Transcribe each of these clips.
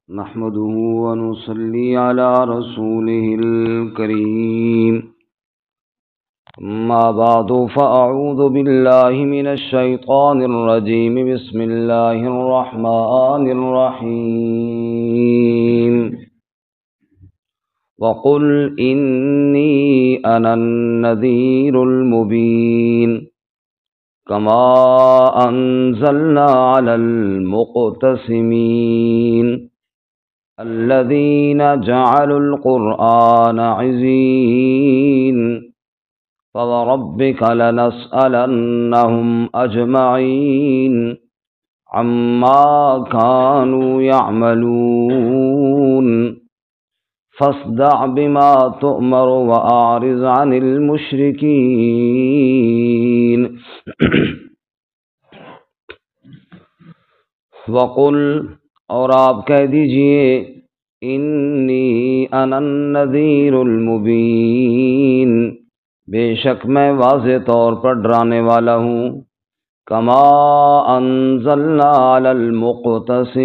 نحمده ونصلي على رسوله الكريم. أما بعد فأعوذ بالله من الشيطان الرجيم. بسم الله الرحمن الرحيم. وقل إني أنا النذير المبين كما أنزلنا على المقتسمين الذين جعلوا القرآن عزين فوربك لنسألنهم أجمعين عما كانوا يعملون فاصدع بما تؤمر وأعرض عن المشركين. وقل، اور آپ کہہ دیجئے، انی انا النذیر المبین، بے شک میں واضح طور پر ڈرانے والا ہوں. کما انزلنا علی المقتسمین،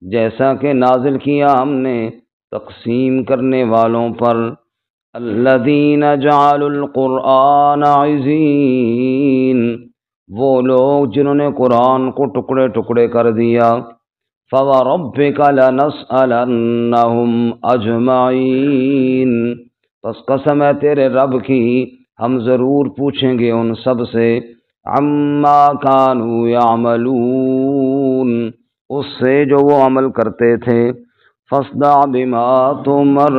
جیسا کہ نازل کیا ہم نے تقسیم کرنے والوں پر. الذین جعلوا القرآن عزین، وہ لوگ جنہوں نے قرآن کو ٹکڑے ٹکڑے کر دیا. فَوَرَبِّكَ لَنَسْأَلَنَّهُمْ أَجْمَعِينَ، پس قسم ہے تیرے رب کی، ہم ضرور پوچھیں گے ان سب سے. عَمَّا كَانُوا يَعْمَلُونَ، اس سے جو وہ عمل کرتے تھے. فَاصْدَعْ بِمَا تُؤْمَرُ،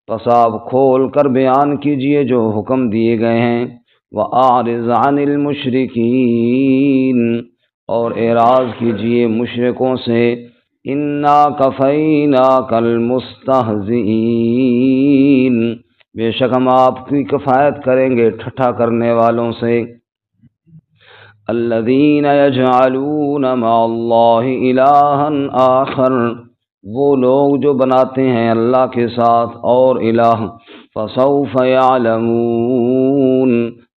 پس آپ کھول کر بیان کیجئے جو حکم دیے گئے ہیں. وَأَعْرِضْ عَنِ الْمُشْرِكِينَ، اور اعراض کیجئے مشرکوں سے. اِنَّا كَفَيْنَاكَ الْمُسْتَهْزِئِينَ، بے شک ہم آپ کی کفایت کریں گے ٹھٹھا کرنے والوں سے. الَّذِينَ يَجْعَلُونَ مَعَ اللَّهِ إِلَٰهًا آخَرَ، وہ لوگ جو بناتے ہیں اللہ کے ساتھ اور الہ. فَسَوْفَ يَعْلَمُونَ،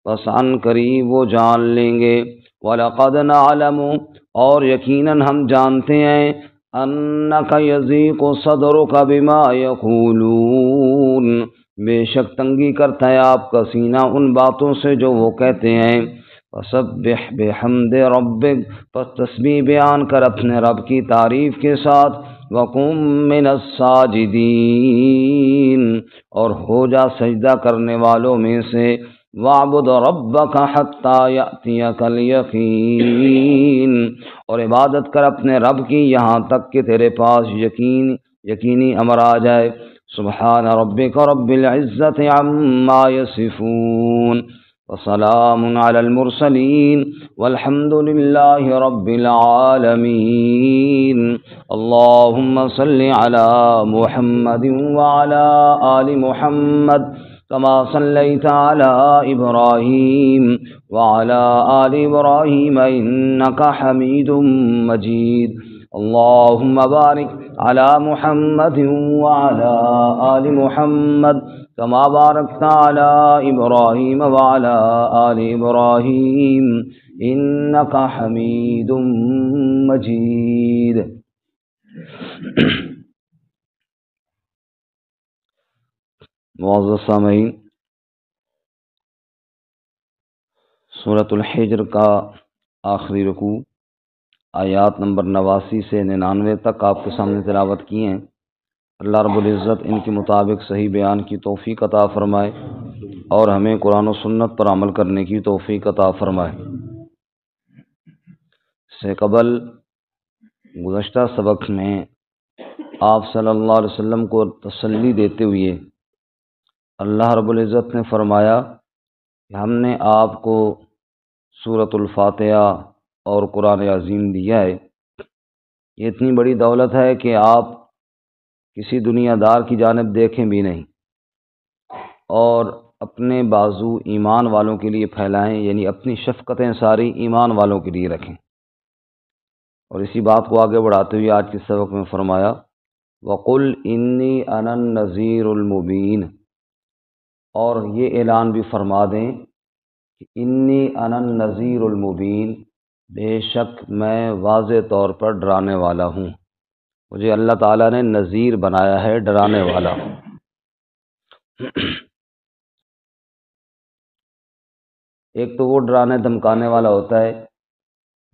پس عن قریب وہ جان لیں گے. وَلَقَدْ نَعْلَمُ، اور یقیناً ہم جانتے ہیں. أَنَّكَ يَضِيقُ صَدْرُكَ بِمَا يَقُولُونَ، بے شک تنگی کرتا ہے آپ کا سینہ ان باتوں سے جو وہ کہتے ہیں. فَسَبِّحْ بِحَمْدِ رَبِّكَ، پس تسبیح بیان کر اپنے رب کی تعریف کے ساتھ. وَقُم مِّنَ السَّاجِدِينَ، اور ہو جا سجدہ کرنے والوں میں سے. وَاعْبُدْ رَبَّكَ حَتَّى يَأْتِيَكَ الْيَقِينُ، اور عبادت کر اپنے رب کی یہاں تک کہ تیرے پاس یقینی امر آ جائے. سبحان ربک رب العزت عما یصفون وسلام علی المرسلین والحمد للہ رب العالمین. اللہم صل علی محمد وعلی آل محمد كما صليت على إبراهيم وعلى آل إبراهيم إنك حميد مجيد. اللهم بارك على محمد وعلى آل محمد كما باركت على إبراهيم وعلى آل إبراهيم إنك حميد مجيد. معزز سامعین، سورۃ الحجر کا آخری رکوع آیات نمبر 89 سے 99 تک آپ کے سامنے تلاوت کی ہیں. اللہ رب العزت ان کے مطابق صحیح بیان کی توفیق عطا فرمائے اور ہمیں قرآن و سنت پر عمل کرنے کی توفیق عطا فرمائے. سے قبل گزشتہ سبق میں آپ صلی اللہ علیہ وسلم کو تسلی دیتے ہوئے اللہ رب العزت نے فرمایا کہ ہم نے آپ کو سورۃ الفاتحہ اور قرآن عظیم دیا ہے. یہ اتنی بڑی دولت ہے کہ آپ کسی دنیا دار کی جانب دیکھیں بھی نہیں اور اپنے بازو ایمان والوں کے لیے پھیلائیں، یعنی اپنی شفقتیں ساری ایمان والوں کے لیے رکھیں. اور اسی بات کو آگے بڑھاتے ہوئے آج کے سبق میں فرمایا وَقُلْ إِنِّي أَنَا النَّذِيرُ الْمُبِينُ، اور یہ اعلان بھی فرما دیں کہ انی انا النذیر المبین، بے شک میں واضح طور پر ڈرانے والا ہوں، مجھے اللہ تعالیٰ نے نذیر بنایا ہے، ڈرانے والا ہوں۔ ایک تو وہ ڈرانے دھمکانے والا ہوتا ہے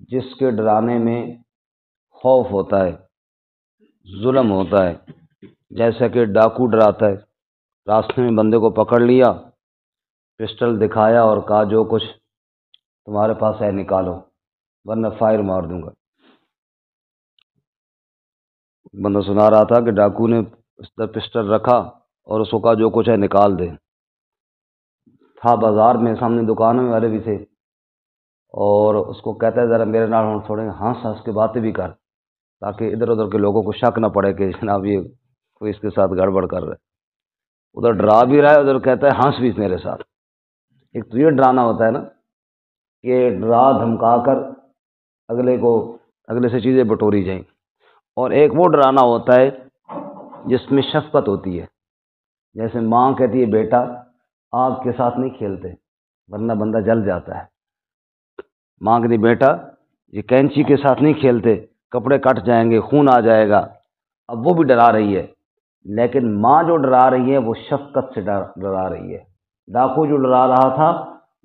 جس کے ڈرانے میں خوف ہوتا ہے، ظلم ہوتا ہے، جیسا کہ ڈاکو ڈراتا ہے، راستے میں بندے کو پکڑ لیا، پسٹل دکھایا اور کہا جو کچھ تمہارے پاس ہے نکالو ورنہ فائر مار دوں گا۔ بندہ سنا رہا تھا کہ ڈاکو نے اس پر پسٹل رکھا اور اس کو کہا جو کچھ ہے نکال دے۔ تھا بازار میں، سامنے دکانوں والے بھی تھے، اور اس کو کہتا ہے ذرا میرے نال ہوں تھوڑے ہنس کے باتیں بھی کر، تاکہ ادھر ادھر کے لوگوں کو شک نہ پڑے کہ جناب یہ کوئی اس کے ساتھ گڑبڑ کر رہا ہے۔ ادھر ڈرا بھی رہا ہے، ادھر کہتا ہے ہنس بھی میرے ساتھ۔ ایک تو یہ ڈرانا ہوتا ہے نا کہ ڈرا دھمکا کر اگلے سے چیزیں بٹوری جائیں، اور ایک وہ ڈرانا ہوتا ہے جس میں شفقت ہوتی ہے، جیسے ماں کہتی ہے بیٹا آگ کے ساتھ نہیں کھیلتے ورنہ بندہ جل جاتا ہے۔ ماں کہتی بیٹا یہ کینچی کے ساتھ نہیں کھیلتے، کپڑے کٹ جائیں گے، خون آ جائے گا۔ اب وہ بھی ڈرا رہی ہے، لیکن ماں جو ڈرا رہی ہے وہ شفقت سے ڈرا رہی ہے۔ ڈاکو جو ڈرا رہا تھا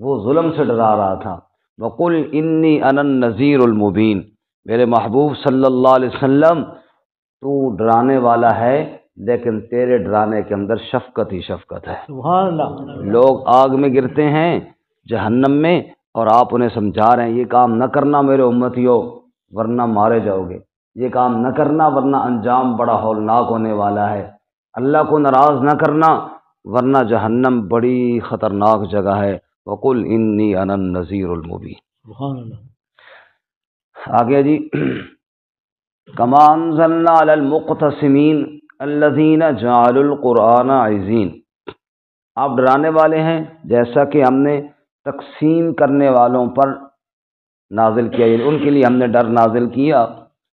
وہ ظلم سے ڈرا رہا تھا۔ وَقُلْ إِنِّي أَنَا النَّذِيرُ الْمُبِينُ، میرے محبوب صلی اللہ علیہ وسلم تو ڈرانے والا ہے، لیکن تیرے ڈرانے کے اندر شفقت ہی شفقت ہے۔ سبحان اللہ۔ لوگ آگ میں گرتے ہیں جہنم میں، اور آپ انہیں سمجھا رہے ہیں یہ کام نہ کرنا میرے امتیوں ورنہ مارے جاؤ گے، یہ کام نہ کرنا ورنہ انجام بڑا ہولناک ہونے والا ہے، اللہ کو ناراض نہ کرنا ورنہ جہنم بڑی خطرناک جگہ ہے۔ وَقُلْ إِنِّي أَنَا النَّذِيرُ الْمُبِينُ۔ سبحان اللہ۔ آگے جی، كَمَا أَنزَلْنَا عَلَى الْمُقْتَسِمِينَ الَّذِينَ جَعَلُوا الْقُرْآنَ عِزِينَ، آپ ڈرانے والے ہیں جیسا کہ ہم نے تقسیم کرنے والوں پر نازل کیا، یعنی ان کے لیے ہم نے ڈر نازل کیا۔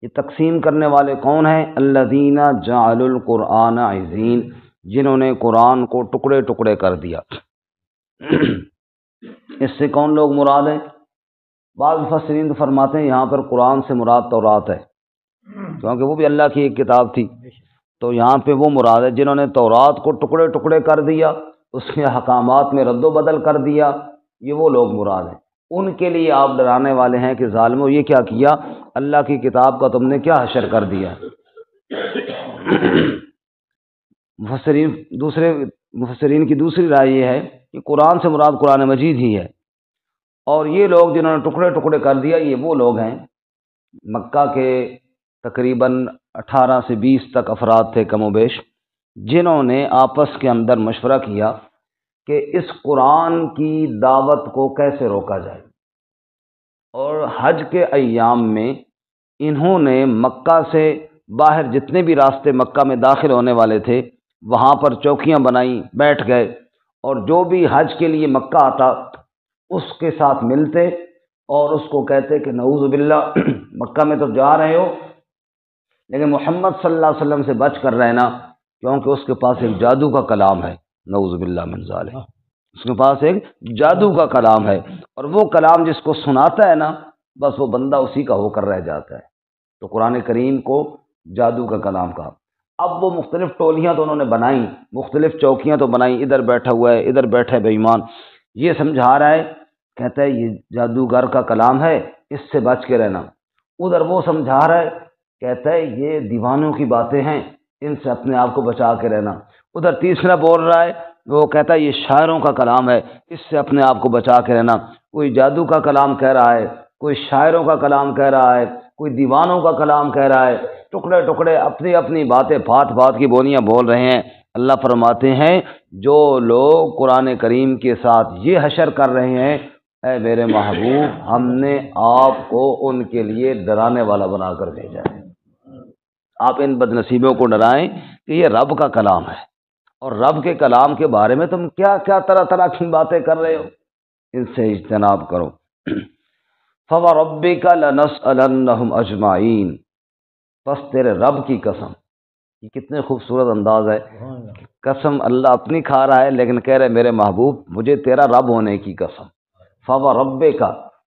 یہ تقسیم کرنے والے کون ہیں؟ الذین جعلوا القرآن عزین، جنہوں نے قرآن کو ٹکڑے ٹکڑے کر دیا۔ اس سے کون لوگ مراد ہیں؟ بعض مفسرین تو فرماتے ہیں یہاں پر قرآن سے مراد تورات ہے، کیونکہ وہ بھی اللہ کی ایک کتاب تھی، تو یہاں پہ وہ مراد ہے جنہوں نے تورات کو ٹکڑے ٹکڑے کر دیا، اس کے احکامات میں رد و بدل کر دیا، یہ وہ لوگ مراد ہیں۔ ان کے لیے آپ ڈرانے والے ہیں کہ ظالموں یہ کیا کیا، اللہ کی کتاب کا تم نے کیا حشر کر دیا۔ مفسرین کی دوسری رائے یہ ہے کہ قرآن سے مراد قرآن مجید ہی ہے، اور یہ لوگ جنہوں نے ٹکڑے ٹکڑے کر دیا یہ وہ لوگ ہیں، مکہ کے تقریباً 18 سے 20 تک افراد تھے کم و بیش، جنہوں نے آپس کے اندر مشورہ کیا کہ اس قرآن کی دعوت کو کیسے روکا جائے، اور حج کے ایام میں انہوں نے مکہ سے باہر جتنے بھی راستے مکہ میں داخل ہونے والے تھے وہاں پر چوکیاں بنائیں، بیٹھ گئے، اور جو بھی حج کے لیے مکہ آتا اس کے ساتھ ملتے اور اس کو کہتے کہ نعوذ باللہ مکہ میں تو جا رہے ہو لیکن محمد صلی اللہ علیہ وسلم سے بچ کر رہنا، کیونکہ اس کے پاس ایک جادو کا کلام ہے، نعوذ باللہ من ذالک، اس کے پاس ایک جادو کا کلام ہے، اور وہ کلام جس کو سناتا ہے نا بس وہ بندہ اسی کا ہو کر رہ جاتا ہے۔ تو قرآن کریم کو جادو کا کلام کہا۔ اب وہ مختلف ٹولیاں تو انہوں نے بنائیں، مختلف چوکیاں تو بنائیں، ادھر بیٹھا ہوا ہے ادھر بیٹھا ہے بے ایمان، یہ سمجھا رہا ہے، کہتا ہے یہ جادوگر کا کلام ہے اس سے بچ کے رہنا، ادھر وہ سمجھا رہا ہے، کہتا ہے یہ دیوانوں کی باتیں ہیں ان سے اپنے آپ کو بچا کے رہنا، ادھر تیسرا بول رہا ہے وہ کہتا ہے یہ شاعروں کا کلام ہے اس سے اپنے آپ کو بچا کے رہنا، کوئی جادو کا کلام کہہ رہا ہے، کوئی شاعروں کا کلام کہہ رہا ہے، کوئی دیوانوں کا کلام کہہ رہا ہے، ٹکڑے ٹکڑے اپنی اپنی باتیں پھات پھات کی بولیاں بول رہے ہیں۔ اللہ فرماتے ہیں جو لوگ قرآن کریم کے ساتھ یہ حشر کر رہے ہیں، اے میرے محبوب ہم نے آپ کو ان کے لیے ڈرانے والا بنا کر بھیجا ہے، آپ ان بد نصیبوں کو ڈرائیں کہ یہ رب کا کلام ہے، اور رب کے کلام کے بارے میں تم کیا کیا طرح طرح کی باتیں کر رہے ہو، ان سے اجتناب کرو۔ فَوَرَبِّكَ لَنَسْأَلَنَّهُمْ أَجْمَعِينَ، پس تیرے رب کی قسم، یہ کتنے خوبصورت انداز ہے، قسم اللہ اپنی کھا رہا ہے لیکن کہہ رہے میرے محبوب مجھے تیرا رب ہونے کی قسم، فَوَرَبِّكَ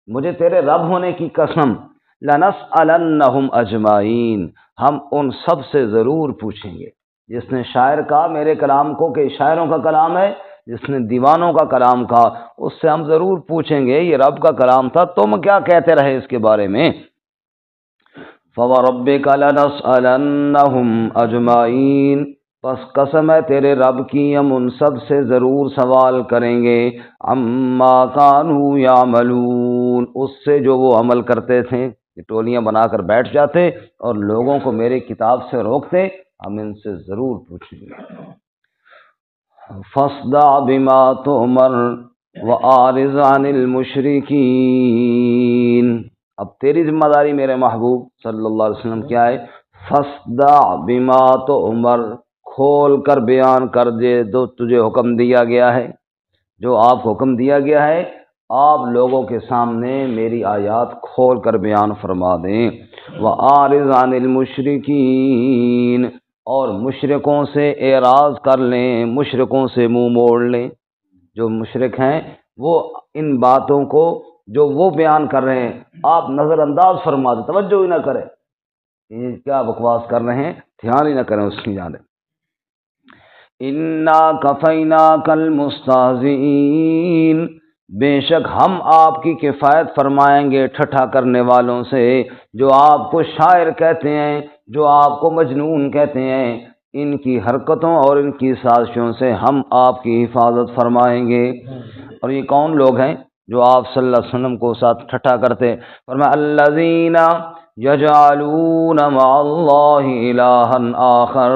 مجھے تیرے رب ہونے کی قسم، لنسألنہم اجمعین، ہم ان سب سے ضرور پوچھیں گے۔ جس نے شاعر کہا میرے کلام کو کہ شاعروں کا کلام ہے، جس نے دیوانوں کا کلام کہا، اس سے ہم ضرور پوچھیں گے یہ رب کا کلام تھا، تم کیا کہتے رہے اس کے بارے میں۔ فَوَرَبِّكَ لَنَسْأَلَنَّهُمْ أَجْمَعِينَ، پس قسم ہے تیرے رب کی ہم ان سب سے ضرور سوال کریں گے، عَمَّا كَانُوا يَعْمَلُونَ، اس سے جو وہ عمل کرتے تھے۔ یہ ٹولیاں بنا کر بیٹھ جاتے اور لوگوں کو میری کتاب سے روکتے، ہم ان سے ضرور پوچھیں گے۔ فَاصْدَعْ بِمَا تُؤْمَرُ وَأَعْرِضْ عَنِ الْمُشْرِكِينَ، اب تیری ذمہ داری میرے محبوب صلی اللہ علیہ وسلم کیا ہے؟ فَاصْدَعْ بِمَا تُؤْمَرُ، کھول کر بیان کر دے جو تجھے حکم دیا گیا ہے، جو آپ کو حکم دیا گیا ہے آپ لوگوں کے سامنے میری آیات کھول کر بیان فرما دیں۔ وَأَعْرِضْ عَنِ الْمُشْرِكِينَ، اور مشرکوں سے اعراض کر لیں، مشرکوں سے منہ موڑ لیں۔ جو مشرک ہیں وہ ان باتوں کو جو وہ بیان کر رہے ہیں آپ نظر انداز فرما دیں، توجہ ہی نہ کریں، یہ کیا بکواس کر رہے ہیں، دھیان ہی نہ کریں اس کی جانب۔ اِنَّا كَفَيْنَاكَ الْمُسْتَهْزِئِينَ، بے شک ہم آپ کی کفایت فرمائیں گے ٹھٹھا کرنے والوں سے، جو آپ کو شاعر کہتے ہیں، جو آپ کو مجنون کہتے ہیں، ان کی حرکتوں اور ان کی سازشوں سے ہم آپ کی حفاظت فرمائیں گے۔ اور یہ کون لوگ ہیں جو آپ صلی اللہ علیہ وسلم کو ساتھ ٹھٹھا کرتے؟ فرمایا الذین یجعلون مع اللہ الہا آخر،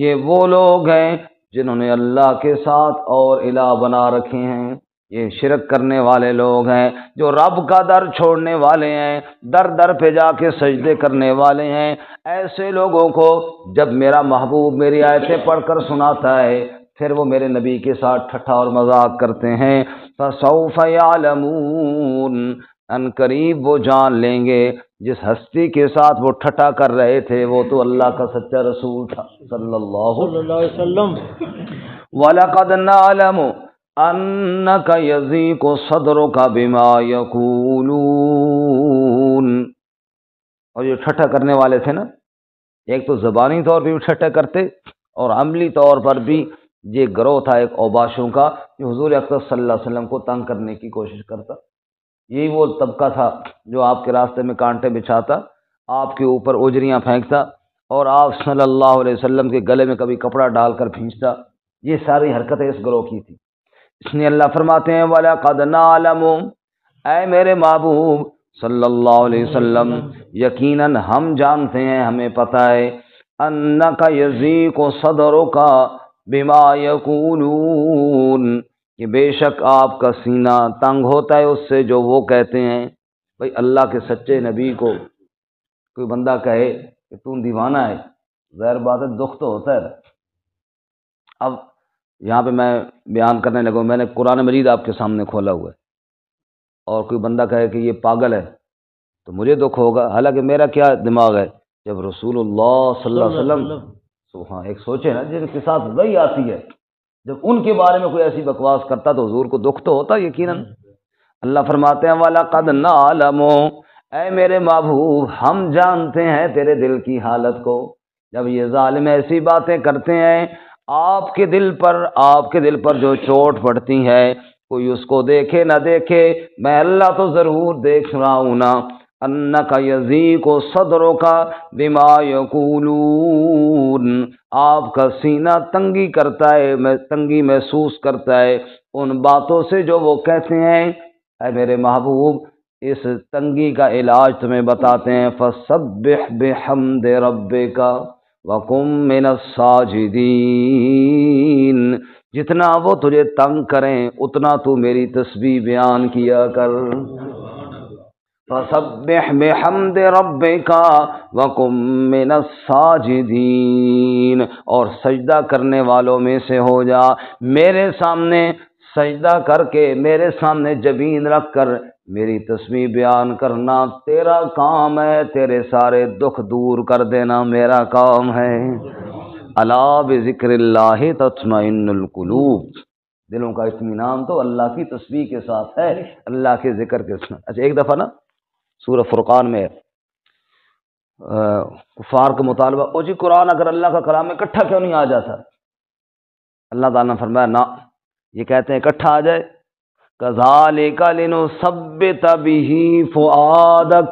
یہ وہ لوگ ہیں جنہوں نے اللہ کے ساتھ اور الہ بنا رکھے ہیں، یہ شرک کرنے والے لوگ ہیں، جو رب کا در چھوڑنے والے ہیں، در در پہ جا کے سجدے کرنے والے ہیں۔ ایسے لوگوں کو جب میرا محبوب میری آیتیں پڑھ کر سناتا ہے پھر وہ میرے نبی کے ساتھ ٹھٹھا اور مذاق کرتے ہیں۔ فَسَوْفَ يَعْلَمُونَ، ان قریب وہ جان لیں گے جس ہستی کے ساتھ وہ ٹھٹھا کر رہے تھے وہ تو اللہ کا سچا رسول تھا صلی اللہ علیہ وسلم۔ وَلَقَدْ نَعْلَمُ أَنَّكَ يَضِيقُ صَدْرُكَ بِمَا يَقُولُونَ، اور جو ٹھٹھا کرنے والے تھے نا، ایک تو زبانی طور پہ بھی ٹھٹھا کرتے اور عملی طور پر بھی یہ گروہ تھا ایک اوباشوں کا جو حضور اکرم صلی اللہ علیہ وسلم کو تنگ کرنے کی کوشش کرتا۔ یہی وہ طبقہ تھا جو آپ کے راستے میں کانٹے بچھاتا، آپ کے اوپر اجریاں پھینکتا اور آپ صلی اللہ علیہ وسلم کے گلے میں کبھی کپڑا ڈال کر پھینچتا۔ یہ ساری حرکتیں اس گروہ کی تھی۔ اس لیے اللہ فرماتے ہیں وَلَقَدْ نَعْلَمُ، اے میرے محبوب صلی اللہ علیہ وسلم یقیناً ہم جانتے ہیں، ہمیں پتہ ہے، اَنَّكَ يَضِيقُ صَدْرُكَ بِمَا يَقُولُونَ، کہ بے شک آپ کا سینہ تنگ ہوتا ہے اس سے جو وہ کہتے ہیں۔ بھئی اللہ کے سچے نبی کو کوئی بندہ کہے کہ تم دیوانہ ہے، ظاہر بات ہے دکھ تو ہوتا ہے۔ اب یہاں پہ میں بیان کرنے لگا، میں نے قرآن مجید آپ کے سامنے کھولا ہوا ہے، اور کوئی بندہ کہے کہ یہ پاگل ہے تو مجھے دکھ ہوگا، حالانکہ میرا کیا دماغ ہے، جب رسول اللہ صلی اللہ علیہ وسلم ہاں ایک سوچے نا جن کے ساتھ وہی آتی ہے، جب ان کے بارے میں کوئی ایسی بکواس کرتا تو حضور کو دکھ تو ہوتا یقیناً۔ اللہ فرماتے ہیں وَلَقَدْ نَعْلَمُ، اے میرے محبوب ہم جانتے ہیں تیرے دل کی حالت کو، جب یہ ظالم ایسی باتیں کرتے ہیں آپ کے دل پر جو چوٹ پڑتی ہے، کوئی اس کو دیکھے نہ دیکھے میں اللہ تو ضرور دیکھ رہا ہوں نا۔ اَنَّكَ يَضِيقُ صَدْرُكَ بِمَا يَقُولُونَ، آپ کا سینہ تنگی کرتا ہے، تنگی محسوس کرتا ہے ان باتوں سے جو وہ کہتے ہیں۔ اے میرے محبوب اس تنگی کا علاج تمہیں بتاتے ہیں، فَسَبِّحْ بِحَمْدِ رَبِّكَ وَقُم مِّنَ السَّاجِدِينَ، جتنا وہ تجھے تنگ کریں اتنا تو میری تسبیح بیان کیا کر۔ فَسَبِّحْ بِحَمْدِ رَبِّكَ وَقُم مِّنَ السَّاجِدِينَ، اور سجدہ کرنے والوں میں سے ہو جا، میرے سامنے سجدہ کر کے میرے سامنے جبین رکھ کر میری تسبیح بیان کرنا تیرا کام ہے، تیرے سارے دکھ دور کر دینا میرا کام ہے۔ الا بذکر اللہ تطمئن القلوب، دلوں کا اطمینان تو اللہ کی تسبیح کے ساتھ ہے، اللہ کے ذکر کے ساتھ۔ اچھا ایک دفعہ نا سورہ فرقان میں کفار کا مطالبہ، او جی قرآن اگر اللہ کا کلام ہے اکٹھا کیوں نہیں آ جاتا؟ اللہ تعالیٰ نے فرمایا نہ، یہ کہتے ہیں اکٹھا آ جائے، کذالک لنثبت بہ فؤادک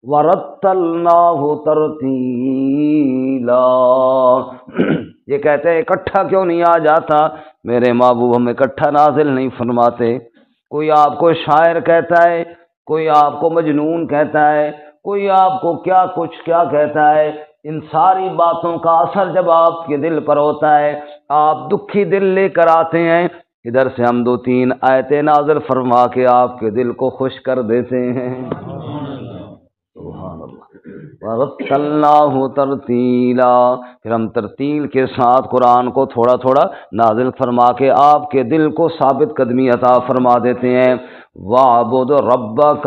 ورتلناہ ترتیلا، یہ کہتے ہیں اکٹھا کیوں نہیں آ جاتا؟ میرے محبوب ہم اکٹھا نازل نہیں فرماتے۔ کوئی آپ کو شاعر کہتا ہے، کوئی آپ کو مجنون کہتا ہے، کوئی آپ کو کیا کچھ کیا کہتا ہے، ان ساری باتوں کا اثر جب آپ کے دل پر ہوتا ہے، آپ دکھی دل لے کر آتے ہیں، ادھر سے ہم 2-3 آیتیں نازل فرما کے آپ کے دل کو خوش کر دیتے ہیں۔ سبحان اللہ۔ وَرَتَّلْنَاهُ تَرْتِيلًا، پھر ہم ترتیل کے ساتھ قرآن کو تھوڑا تھوڑا نازل فرما کے آپ کے دل کو ثابت قدمی عطا فرما دیتے ہیں۔ وَاعْبُدْ رَبَّكَ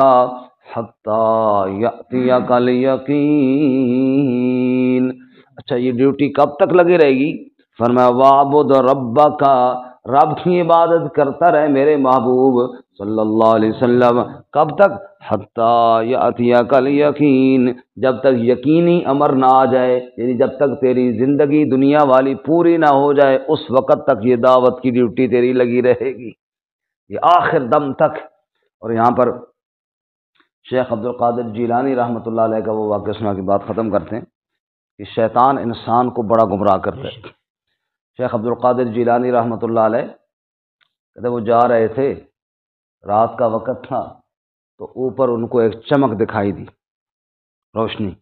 حَتَّى يَأْتِيَكَ الْيَقِينُ۔ اچھا یہ ڈیوٹی کب تک لگی رہے گی؟ فرمایا وَاعْبُدْ رَبَّكَ، رب کی عبادت کرتا رہے میرے محبوب صلی اللہ علیہ وسلم، کب تک؟ حتیٰ یأتیک الیقین، جب تک یقینی امر نہ آ جائے، یعنی جب تک تیری زندگی دنیا والی پوری نہ ہو جائے اس وقت تک یہ دعوت کی ڈیوٹی تیری لگی رہے گی، یہ آخر دم تک۔ اور یہاں پر شیخ عبد القادر جیلانی رحمۃ اللہ علیہ کا وہ واقعہ سنا کے بات ختم کرتے ہیں کہ شیطان انسان کو بڑا گمراہ کرتا ہے۔ شیخ عبد القادر جیلانی رحمۃ اللہ علیہ کہتے وہ جا رہے تھے، رات کا وقت تھا، تو اوپر ان کو ایک چمک دکھائی دی، روشنی،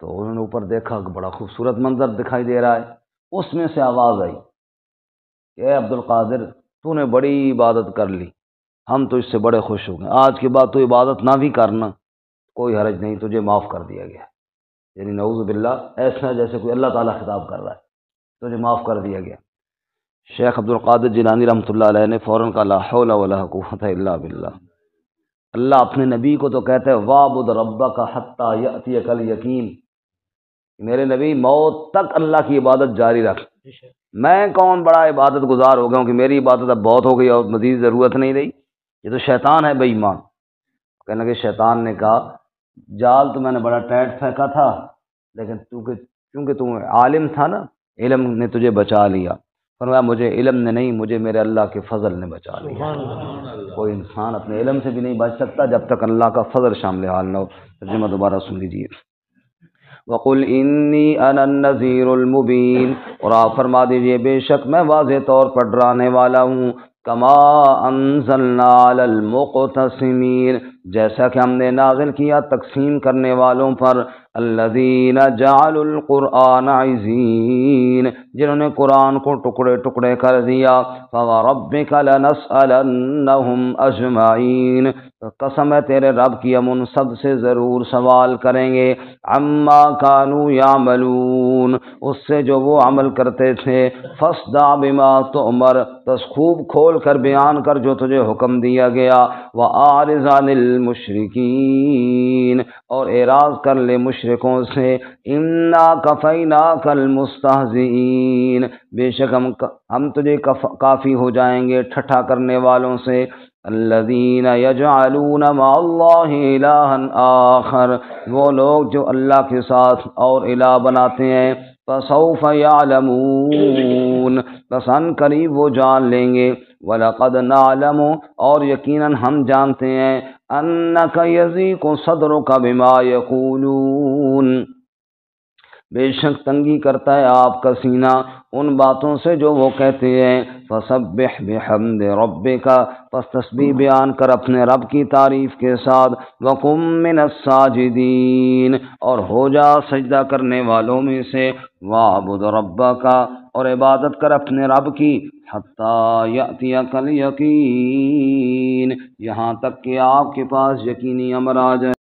تو انہوں نے اوپر دیکھا کہ بڑا خوبصورت منظر دکھائی دے رہا ہے۔ اس میں سے آواز آئی کہ اے عبد القادر تو نے بڑی عبادت کر لی، ہم تو اس سے بڑے خوش ہو گئے، آج کے بعد تو عبادت نہ بھی کرنا، کوئی حرج نہیں، تجھے معاف کر دیا گیا۔ یعنی نعوذ باللہ، ایسا جیسے کوئی اللہ تعالیٰ خطاب کر رہا ہے، تجھے معاف کر دیا گیا۔ شیخ عبد القادر جیلانی رحمۃ اللہ علیہ نے فوراً کہا لا حول ولا قوۃ الا باللہ، اللہ اپنے نبی کو تو کہتا ہے وَاعْبُدْ رَبَّكَ حَتَّى يَأْتِيَكَ الْيَقِينُ، میرے نبی موت تک اللہ کی عبادت جاری رکھ۔ میں کون بڑا عبادت گزار ہو گیا ہوں کہ میری عبادت اب بہت ہو گئی اور مزید ضرورت نہیں رہی، یہ تو شیطان ہے بے ایمان۔ کہنے لگے شیطان نے کہا جال تو میں نے بڑا ٹائٹ پھینکا تھا، لیکن چونکہ تو عالم تھا نا، علم نے تجھے بچا لیا۔ فرمایا مجھے علم نے نہیں، مجھے میرے اللہ کے فضل نے بچا لیا۔ کوئی انسان اپنے علم سے بھی نہیں بچ سکتا جب تک اللہ کا فضل شامل حال نہ ہو۔ ترجمہ دوبارہ سن لیجیے۔ وَقُلْ إِنِّي أَنَا النَّذِيرُ الْمُبِينُ، اور آپ فرما دیجئے بے شک میں واضح طور پر ڈرانے والا ہوں، کما انزلنا علی المقتسمین، جیسا کہ ہم نے نازل کیا تقسیم کرنے والوں پر، الذین جعلوا القرآن عزین، جنہوں نے قرآن کو ٹکڑے ٹکڑے کر دیا، فوربک لنسألنہم اجمعین، قسم ہے تیرے رب کی ہم ان سب سے ضرور سوال کریں گے، عما کانوا یعملون، اس سے جو وہ عمل کرتے تھے، فاصدع بما تؤمر، بس خوب کھول کر بیان کر جو تجھے حکم دیا گیا، وَأَعْرِضْ عَنِ الْمُشْرِكِينَ، اور اعراض کر لے مشرکوں سے، اِنَّا كَفَيْنَاكَ الْمُسْتَهْزِئِينَ، بے شک ہم تجھے کافی ہو جائیں گے ٹھٹھا کرنے والوں سے، الذین یجعلون مع اللہ الہا آخر، وہ لوگ جو اللہ کے ساتھ اور الہ بناتے ہیں، فسوف یعلمون، بس ان قریب وہ جان لیں گے، وَلَقَدْ نَعْلَمُ، اور یقیناً ہم جانتے ہیں، أَنَّكَ يَضِيقُ صَدْرُكَ بِمَا يَقُولُونَ، بے شک تنگی کرتا ہے آپ کا سینہ ان باتوں سے جو وہ کہتے ہیں، فَسَبِّحْ بِحَمْدِ رَبِّكَ، پس تسبیح بیان کر اپنے رب کی تعریف کے ساتھ، وَقُم مِّنَ السَّاجِدِينَ، اور ہو جا سجدہ کرنے والوں میں سے، وَاعْبُدْ رَبَّكَ، اور عبادت کر اپنے رب کی، حَتَّى يَأْتِيَكَ الْيَقِينُ، یہاں تک کہ آپ کے پاس یقینی امر آ جائے۔